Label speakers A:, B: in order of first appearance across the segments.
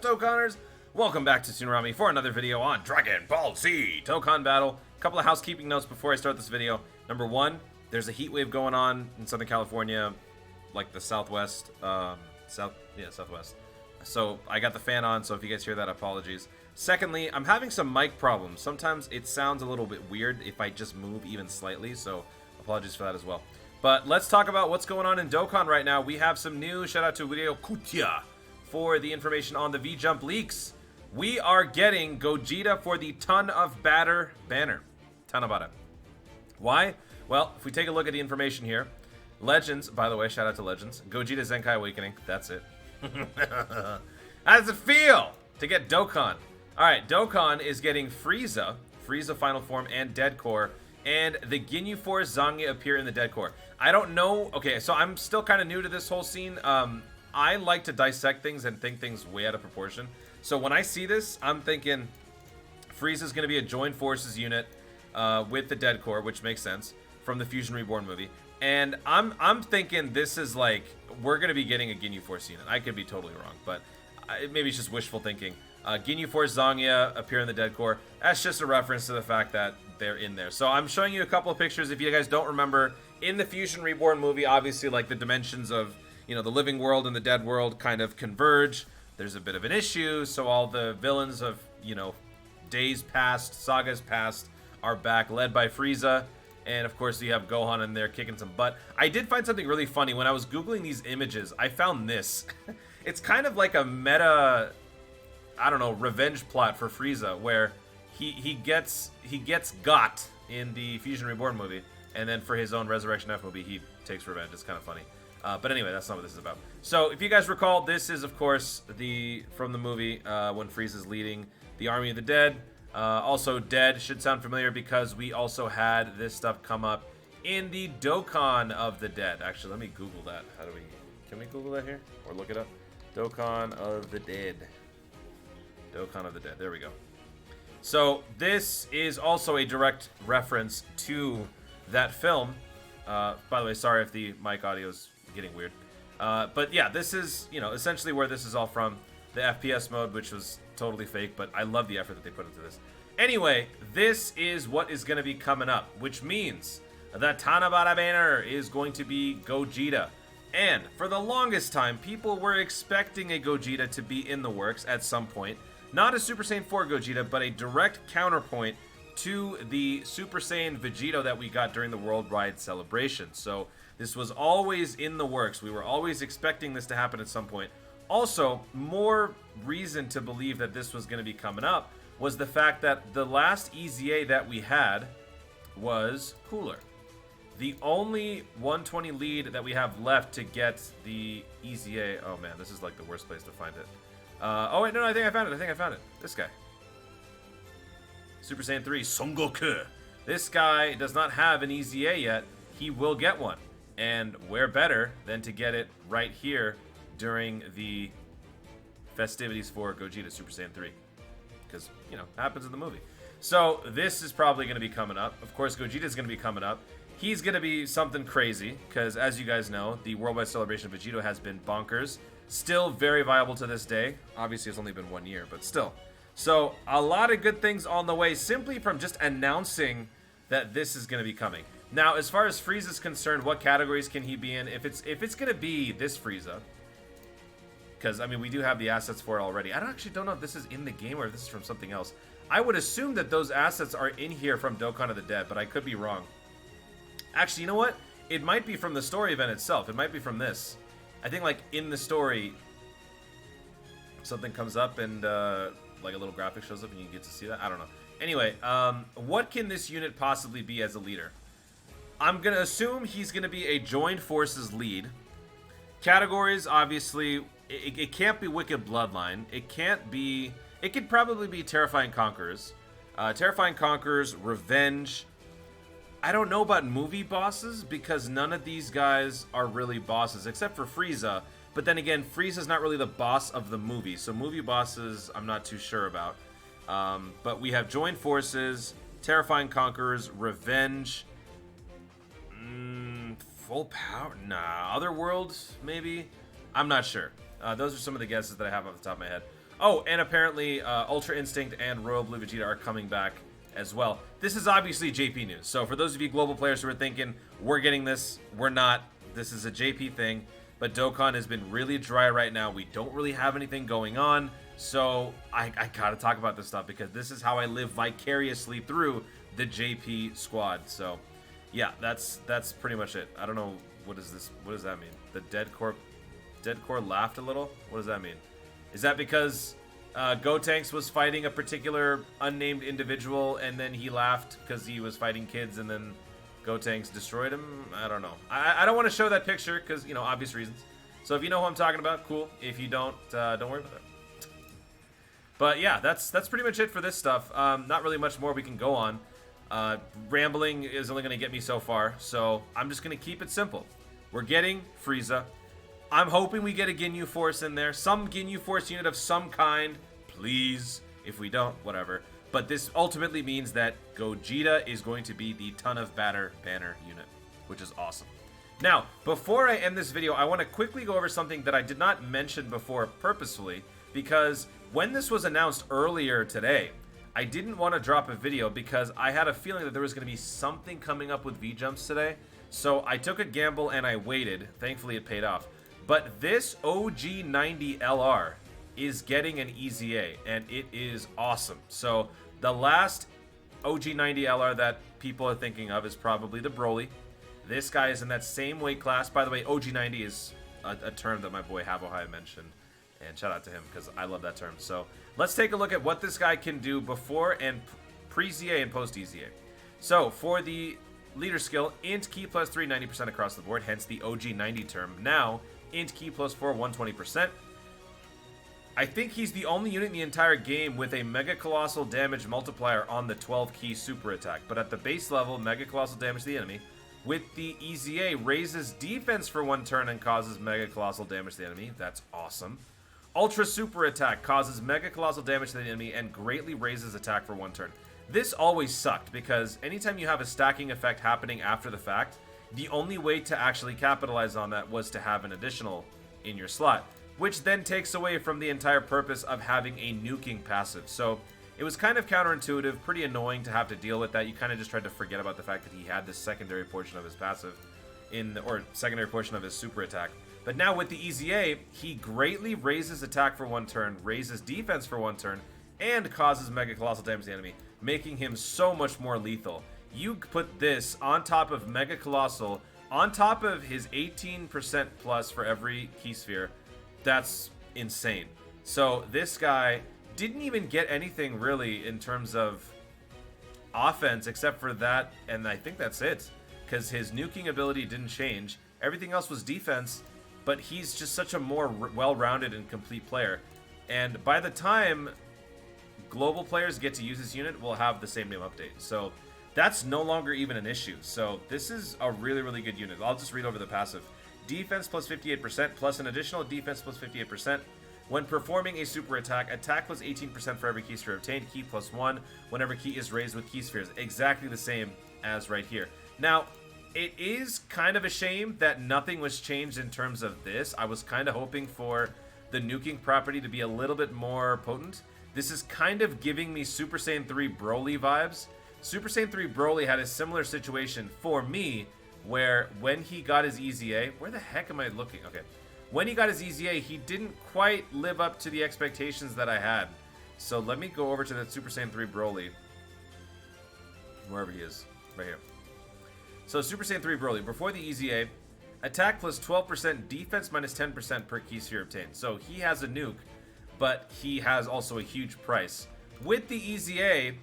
A: Dokkaners? Welcome back to Tsunami for another video on Dragon Ball Z Dokkan Battle. A couple of housekeeping notes before I start this video. Number one, there's a heat wave going on in Southern California, like the southwest, southwest. So I got the fan on, so if you guys hear that, apologies. Secondly, I'm having some mic problems. Sometimes it sounds a little bit weird if I just move even slightly, so apologies for that as well. But let's talk about what's going on in Dokkan right now. We have some news. Shout out to Video Kutia for the information on the VJUMP leaks. We are getting Gogeta for the Ton of Batter banner. Tanabata. Why? Well, if we take a look at the information here, Legends, by the way, shout out to Legends. Gogeta Zenkai Awakening, that's it. How does it feel to get Dokkan? Alright, Dokkan is getting Frieza Final Form and Dead Core, and the Ginyu Force Zangia appear in the Dead Core. I don't know, okay, so I'm still kind of new to this whole scene. I like to dissect things and think things way out of proportion. So when I see this, I'm thinking Frieza's going to be a Joined Forces unit with the Dead Core, which makes sense, from the Fusion Reborn movie. And I'm thinking this is like, we're going to be getting a Ginyu Force unit. I could be totally wrong, but maybe it's just wishful thinking. Ginyu Force Zangia appear in the Dead Core. That's just a reference to the fact that they're in there. So I'm showing you a couple of pictures. If you guys don't remember, in the Fusion Reborn movie, obviously, like, the dimensions of, you know, the living world and the dead world kind of converge. There's a bit of an issue, so all the villains of, you know, days past, sagas past, are back, led by Frieza. And, of course, you have Gohan in there kicking some butt. I did find something really funny. When I was Googling these images, I found this. It's kind of like a meta, I don't know, revenge plot for Frieza, where he gets got in the Fusion Reborn movie, and then for his own Resurrection F movie, he takes revenge. It's kind of funny. But anyway, that's not what this is about. So, if you guys recall, this is, of course, from the movie when Frieza's leading the Army of the Dead. Also, Dead should sound familiar because we also had this stuff come up in the Dokkan of the Dead. Actually, let me Google that. Can we Google that here? Or look it up? Dokkan of the Dead. Dokkan of the Dead. There we go. So, this is also a direct reference to that film. By the way, sorry if the mic audio is getting weird. But yeah, this is, you know, essentially where this is all from. The FPS mode, which was totally fake, but I love the effort that they put into this. Anyway, this is what is going to be coming up, which means the Tanabata banner is going to be Gogeta. And for the longest time, people were expecting a Gogeta to be in the works at some point. Not a Super Saiyan 4 Gogeta, but a direct counterpoint to the Super Saiyan Vegito that we got during the Worldwide Celebration. So this was always in the works. We were always expecting this to happen at some point. Also, more reason to believe that this was going to be coming up was the fact that the last EZA that we had was Cooler. The only 120 lead that we have left to get the EZA... Oh man, this is like the worst place to find it. Oh wait, no, I think I found it. This guy. Super Saiyan 3, Son Goku. This guy does not have an EZA yet. He will get one. And where better than to get it right here during the festivities for Gogeta Super Saiyan 3. Because, you know, happens in the movie. So, this is probably going to be coming up. Of course, Gogeta's going to be coming up. He's going to be something crazy. Because, as you guys know, the Worldwide Celebration of Vegito has been bonkers. Still very viable to this day. Obviously, it's only been 1 year, but still. So, a lot of good things on the way simply from just announcing that this is going to be coming. Now, as far as Frieza's concerned, what categories can he be in? If it's going to be this Frieza, because, I mean, we do have the assets for it already. I don't know if this is in the game or if this is from something else. I would assume that those assets are in here from Dokkan of the Dead, but I could be wrong. Actually, you know what? It might be from the story event itself. It might be from this. I think, like, in the story, something comes up and, like, a little graphic shows up and you get to see that. I don't know. Anyway, what can this unit possibly be as a leader? I'm going to assume he's going to be a Joined Forces lead. Categories, obviously, it can't be Wicked Bloodline. It can't be... It could probably be Terrifying Conquerors. Terrifying Conquerors, Revenge. I don't know about movie bosses because none of these guys are really bosses, except for Frieza. But then again, Frieza's not really the boss of the movie, so movie bosses I'm not too sure about. But we have Joined Forces, Terrifying Conquerors, Revenge... Full power? Nah. Otherworld, maybe? I'm not sure. Those are some of the guesses that I have off the top of my head. Oh, and apparently Ultra Instinct and Royal Blue Vegeta are coming back as well. This is obviously JP news. So for those of you global players who are thinking, we're getting this, we're not. This is a JP thing. But Dokkan has been really dry right now. We don't really have anything going on. So I gotta talk about this stuff because this is how I live vicariously through the JP squad. So yeah, that's pretty much it. I don't know, what is this? What does that mean? The dead core laughed a little? What does that mean? Is that because Gotenks was fighting a particular unnamed individual and then he laughed because he was fighting kids and then Gotenks destroyed him? I don't know. I don't want to show that picture because, you know, obvious reasons. So if you know who I'm talking about, cool. If you don't worry about it. But yeah, that's pretty much it for this stuff. Not really much more we can go on. Rambling is only going to get me so far, so I'm just going to keep it simple. We're getting Frieza. I'm hoping we get a Ginyu Force in there. Some Ginyu Force unit of some kind. Please. If we don't, whatever. But this ultimately means that Gogeta is going to be the Ton of Banner unit, which is awesome. Now, before I end this video, I want to quickly go over something that I did not mention before purposefully, because when this was announced earlier today, I didn't want to drop a video because I had a feeling that there was going to be something coming up with VJumps today. So I took a gamble and I waited. Thankfully, it paid off. But this OG90LR is getting an EZA, and it is awesome. So the last OG90LR that people are thinking of is probably the Broly. This guy is in that same weight class. By the way, OG90 is a term that my boy Havohai mentioned. And shout out to him because I love that term. So let's take a look at what this guy can do before and pre-ZA and post-EZA. So for the leader skill, int key plus 3, 90% across the board, hence the OG90 term. Now, int key plus 4, 120%. I think he's the only unit in the entire game with a Mega Colossal damage multiplier on the 12 key super attack. But at the base level, Mega Colossal damage to the enemy. With the EZA, raises defense for 1 turn and causes Mega Colossal damage to the enemy. That's awesome. Ultra Super Attack causes Mega Colossal damage to the enemy and greatly raises attack for 1 turn. This always sucked because anytime you have a stacking effect happening after the fact, the only way to actually capitalize on that was to have an additional in your slot, which then takes away from the entire purpose of having a nuking passive. So it was kind of counterintuitive, pretty annoying to have to deal with that. You kind of just tried to forget about the fact that he had this secondary portion of his passive or secondary portion of his super attack. But now with the EZA, he greatly raises attack for 1 turn, raises defense for 1 turn, and causes Mega Colossal damage to the enemy, making him so much more lethal. You put this on top of Mega Colossal, on top of his 18% plus for every key sphere. That's insane. So this guy didn't even get anything really in terms of offense except for that, and I think that's it. Because his nuking ability didn't change. Everything else was defense, but he's just such a more well-rounded and complete player. And by the time global players get to use this unit, we'll have the same name update. So that's no longer even an issue. So this is a really, really good unit. I'll just read over the passive. Defense plus 58% plus an additional defense plus 58%. When performing a super attack, attack plus 18% for every key sphere obtained, key plus 1 whenever key is raised with key spheres. Exactly the same as right here. Now, it is kind of a shame that nothing was changed in terms of this. I was kind of hoping for the nuking property to be a little bit more potent. This is kind of giving me Super Saiyan 3 Broly vibes. Super Saiyan 3 Broly had a similar situation for me, where when he got his EZA, where the heck am I looking? Okay. When he got his EZA, he didn't quite live up to the expectations that I had. So let me go over to that Super Saiyan 3 Broly. Wherever he is. Right here. So Super Saiyan 3 Broly, before the EZA, attack plus 12%, defense minus 10% per key sphere obtained. So he has a nuke, but he has also a huge price. With the EZA,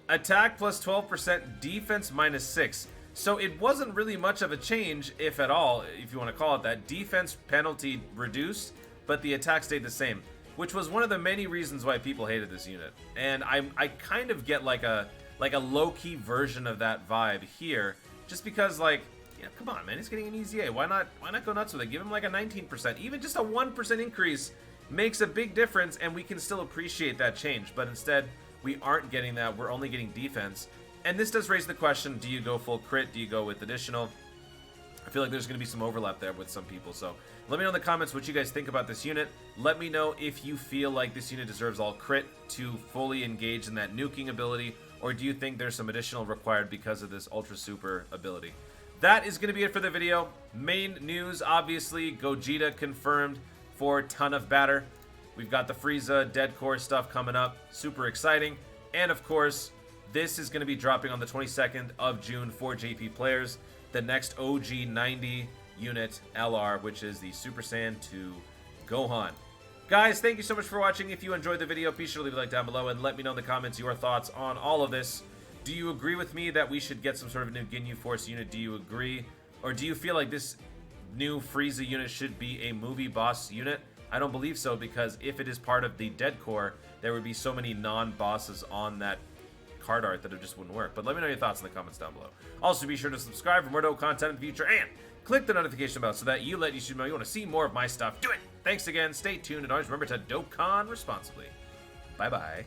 A: attack plus 12%, defense minus 6. So it wasn't really much of a change, if at all, if you want to call it that. Defense penalty reduced, but the attack stayed the same, which was one of the many reasons why people hated this unit. And I kind of get like a low-key version of that vibe here, just because, like, yeah, come on, man, he's getting an EZA. Why not go nuts with it? Give him like a 19%. Even just a 1% increase makes a big difference, and we can still appreciate that change. But instead, we aren't getting that. We're only getting defense. And this does raise the question, do you go full crit? Do you go with additional? I feel like there's going to be some overlap there with some people. So let me know in the comments what you guys think about this unit. Let me know if you feel like this unit deserves all crit to fully engage in that nuking ability, or do you think there's some additional required because of this Ultra Super ability. That is going to be it for the video. Main news, obviously, Gogeta confirmed for Ton of Batter. We've got the Frieza Dead Core stuff coming up. Super exciting. And of course, this is going to be dropping on the 22nd of June for JP players. The next OG 90 unit LR, which is the Super Saiyan 2 Gohan. Guys, thank you so much for watching. If you enjoyed the video, be sure to leave a like down below and let me know in the comments your thoughts on all of this. Do you agree with me that we should get some sort of new Ginyu Force unit? Do you agree? Or do you feel like this new Frieza unit should be a movie boss unit? I don't believe so, because if it is part of the Dead Core, there would be so many non-bosses on that card art that it just wouldn't work. But let me know your thoughts in the comments down below. Also, be sure to subscribe for more dope content in the future, and click the notification bell so that you let YouTube know you want to see more of my stuff. Do it! Thanks again, stay tuned, and always remember to Dokkan responsibly. Bye-bye.